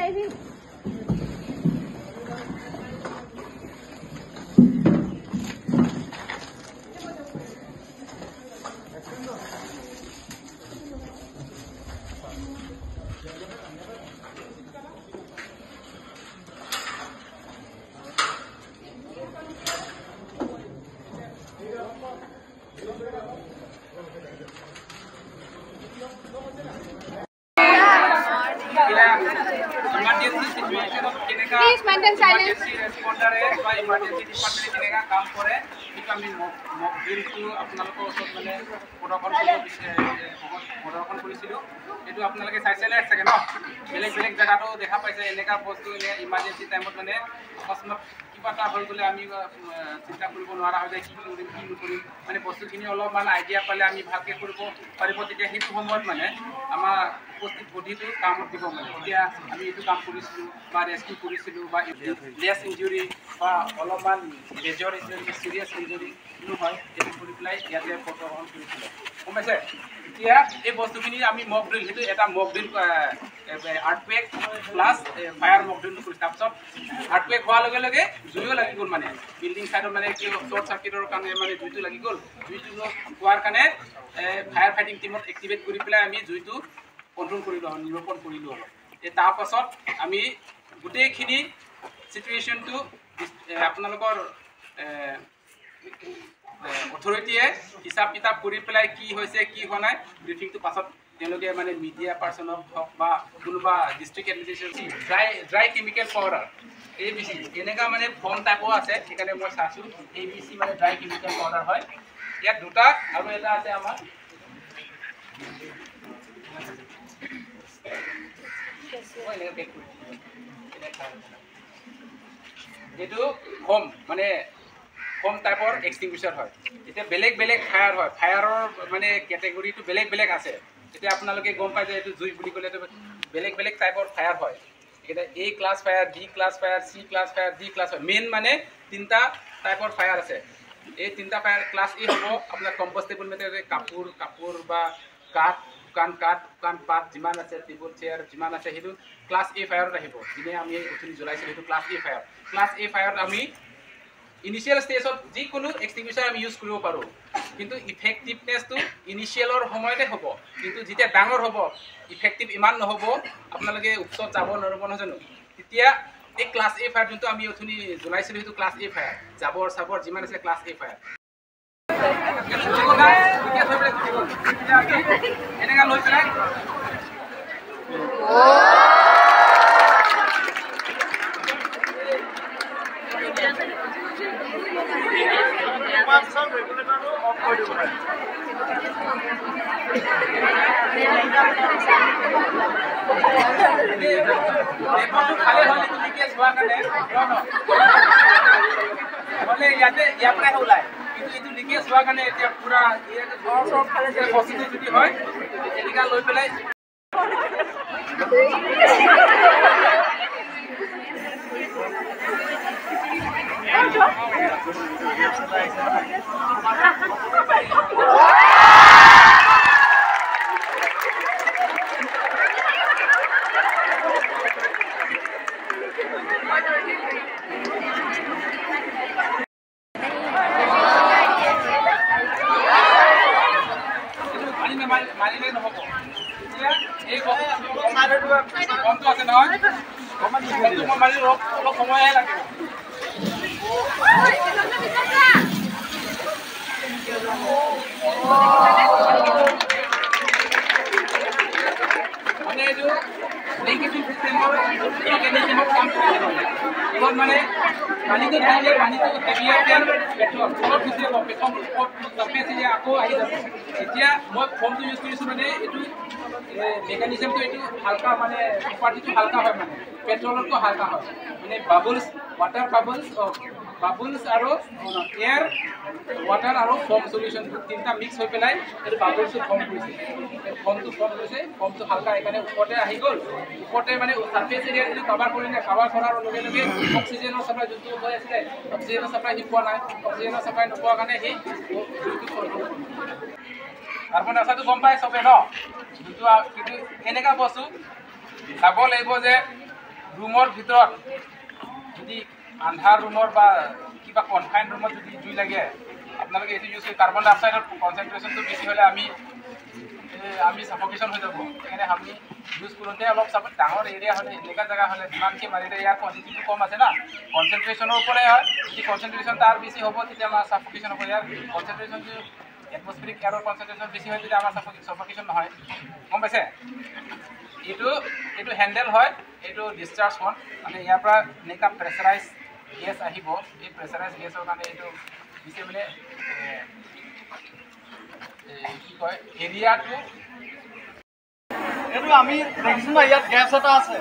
Ivy. Please maintain silence. Responder by emergency department किनेगा काम करे इकमी mock drill to आपनालोक ओसत माने प्रदर्शन কৰিছিলো এটো আপনালোকে চাইছিলে থাকে ন বেলেগ বেলেগ জায়গাটো দেখা পাইছে এনেকা বস্তু ইমার্জেন্সি টাইমত মানে অকস্মাত কিবাটা হৈ গলে আমি চিন্তা কৰিব নোৱাৰা হৈ যায় কি কৰিম মানে বস্তুখিনি অলপমান আইডিয়া পালে আমি ভালকে কৰিব পাৰিব তেতিয়া সেই সময়ত মানে আমাৰ উপস্থিত বডিটো কামত দিব মানে এতিয়া আমি এটো কাম কৰিছিলো বা ৰেস্কিউ কৰিছিলো বা লেস ইনজুৰি বা অলপমান মেজৰ ইনজুৰি সিৰিয়াস ইনজুৰি নহয় এটো কৰি প্লাই ইয়াতে প্ৰদৰ্শন কৰিছিলো কমেছে এতিয়া এই বস্তুখিনি আমি মক ড্ৰিল হেতু এটা মক ড্ৰিল আৰ্টপেক প্লাস ফায়াৰ মক ড্ৰিল কৰিছো তাৰপিছত আৰ্টপেক হোৱাৰ লগে লগে জুইও লাগি গল মানে বিল্ডিং সাইডত মানে কি শৰ্ট সাৰ্কিটৰ কাৰণে মানে জুইটো লাগি গল জুইটো হোৱাৰ কাৰণে ফায়াৰ ফাইটিং টিমত এক্টিভেট কৰি প্লাই আমি জুইটো কন্ট্ৰোল কৰিলো নিৰূপণ কৰিলো তাৰ পাছত আমি গুটেইখিনি সিচুৱেশনটো আপোনালোকৰ অথৰিটিয়ে হিসাব কিতাব কৰি পেলাই কি হৈছে কি হোৱা নাই ব্ৰিফিংটো পাছত তেওঁলোকে মানে মিডিয়া পাৰ্সনক হক বা কোনোবা district administration dry chemical powder ABC এনেকা মানে ফৰ্ম টাইপৰ আছে সেখানে মই চাইছো ABC মানে ড্ৰাই কেমিকেল পাউডাৰ হয় ইয়াত দুটা আৰু এটা আছে আমাৰ যেটো ফৰ্ম মানে কম টাইপৰ এক্সটিংগুইশাৰ হয় এটা বেলেগ বেলেগ ফায়াৰ হয় ফায়াৰৰ মানে ক্যাটেগৰিটো বেলেগ বেলেগ আছে এটা আপোনালোকে গম পাই যে এটো জুই বুলি কলে বেলেগ বেলেগ টাইপৰ ফায়াৰ হয় এটা A class fire B class fire C class fire D class fire main মানে তিনটা টাইপৰ ফায়াৰ আছে এই তিনটা ফায়াৰ ক্লাছ A হ'ব আপোনাৰ কম্পোষ্টেবল মেটেৰিয়েল কাপোৰ বা কাঠ কাণ পাত যিমান আছে টেবুল চেয়াৰ যিমান আছে সেইটো ক্লাছ A ফায়াৰত আহিব যিনে আমি উঠনি জ্বলাইছিলোঁ সেইটো class A fire class A ফায়াৰত আমি ইনিশিয়েল স্টেজত যিকোনো এক্সটিংগুইশ্বাৰ আমি ইউজ কৰিব পাৰোঁ কিন্তু ইফেক্টিভনেছটো ইনিশিয়েলৰ সময়তে হ'ব কিন্তু যেতিয়া ডাঙৰ হ'ব ইফেক্টিভ ইমান নহ'ব আপোনালোকে উৎসত যাব নোৱাৰিব নহয় জানো তেতিয়া এই ক্লাছ A ফায়াৰ যোনটো আমি উঠনি জ্বলাইছিলোঁ সেইটো ক্লাছ A ফায়াৰ জাবৰ যিমান আছে ক্লাছ A ফায়াৰ এনেকা লৈ পেলাই ইয়াৰ পৰাই ওলায় কিন্তু এইটো লিকেজ হোৱাৰ কাৰণে এতিয়া পুৰা বস্তুটো যদি হয় এনেকা লৈ পেলাই মাৰিলে নহ'ব এতিয়া এই বমটো আছে নহয় বমটো মাৰি অলপ সময়হে লাগিব মানে এইটো লিংকিং চিষ্টেমৰ মেকানিজমত কাম কৰি ইহঁত মানে পানীটো ঢালিলে পানীটো হেভিয়াৰ পেট্ৰল তলত গুচি যাব পেট্ৰল তাপে আকৌ আহি যাব এতিয়া মই ফৰ্মটো ইউজ কৰিছোঁ মানে এইটো মেকানিজমটো এইটো হালকা মানে প্ৰপাৰ্টিটো হালকা হয় মানে পেট্ৰলতকৈ হালকা হয় মানে বাবলছ ৱাটাৰ বাবলছ আৰু এয়াৰ ৱাটাৰ আৰু ফৰ্ম সলিউশ্যন তিনিটা মিক্স হৈ পেলাই এইটো বাবলছটো ফৰ্ম কৰিছে ফৰ্মটো হালকা সেইকাৰণে ওপৰতে আহি গ'ল ওপৰতে মানে ছাৰ্ফেচ এৰিয়া যদি কাভাৰ কৰিলে কাভাৰ কৰাৰ লগে লগে অক্সিজেনৰ ছাপ্লাই যোনটো হৈ আছিলে অক্সিজেনৰ ছাপ্লাই সি পোৱা নাই অক্সিজেনৰ ছাপ্লাই নোপোৱাৰ কাৰণে সি কাৰ্বন ডাই অক্সাইডটো গম পায় চবে ন যোনটো কিন্তু এনেকুৱা বস্তু চাব লাগিব যে ৰুমৰ ভিতৰত যদি আন্ধাৰ ৰুমৰ বা কিবা কনফাইন ৰুমত যদি জুই লাগে আপোনালোকে এইটো ইউজ কৰি কাৰ্বন ডাই অক্সাইডৰ কনচেনট্ৰেশ্যনটো বেছি হ'লে আমি সাফোকেশ্যন হৈ যাব সেইকাৰণে আমি ইউজ কৰোঁতে অলপ ডাঙৰ এৰিয়া হ'লে এনেকুৱা জেগা হ'লে যিমানকৈ মাৰিলে ইয়াৰ কোৱান্টিটিটো কম আছে না কনচেনট্ৰেশ্যনৰ ওপৰতে হয় যদি কনচেনট্ৰেশ্যন তাৰ বেছি হ'ব তেতিয়া আমাৰ সাফোকেশ্যন হ'ব ইয়াৰ কনচেনট্ৰেশ্যনটো এটমস্ফিয়াৰিক এয়াৰৰ কনচেনট্ৰেশ্যন বেছি হয় তেতিয়া আমাৰ সাফোকেশ্যন নহয় গম পাইছে এইটো হেণ্ডেল হয় এইটো ডিscharge হয় মানে ইয়াৰ পৰা এনেকুৱা প্ৰেছাৰাইজ গেছ আহিব এই প্ৰেছাৰাইজ গেছৰ কাৰণে এইটো বেছি মানে কি কয় এৰিয়াটো এইটো আমি দেখিছোঁ না ইয়াত গেছ এটা আছে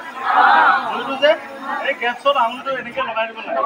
যোনটো যে এই গেছত আঙুলিটো এনেকৈ লগাই দিব লাগে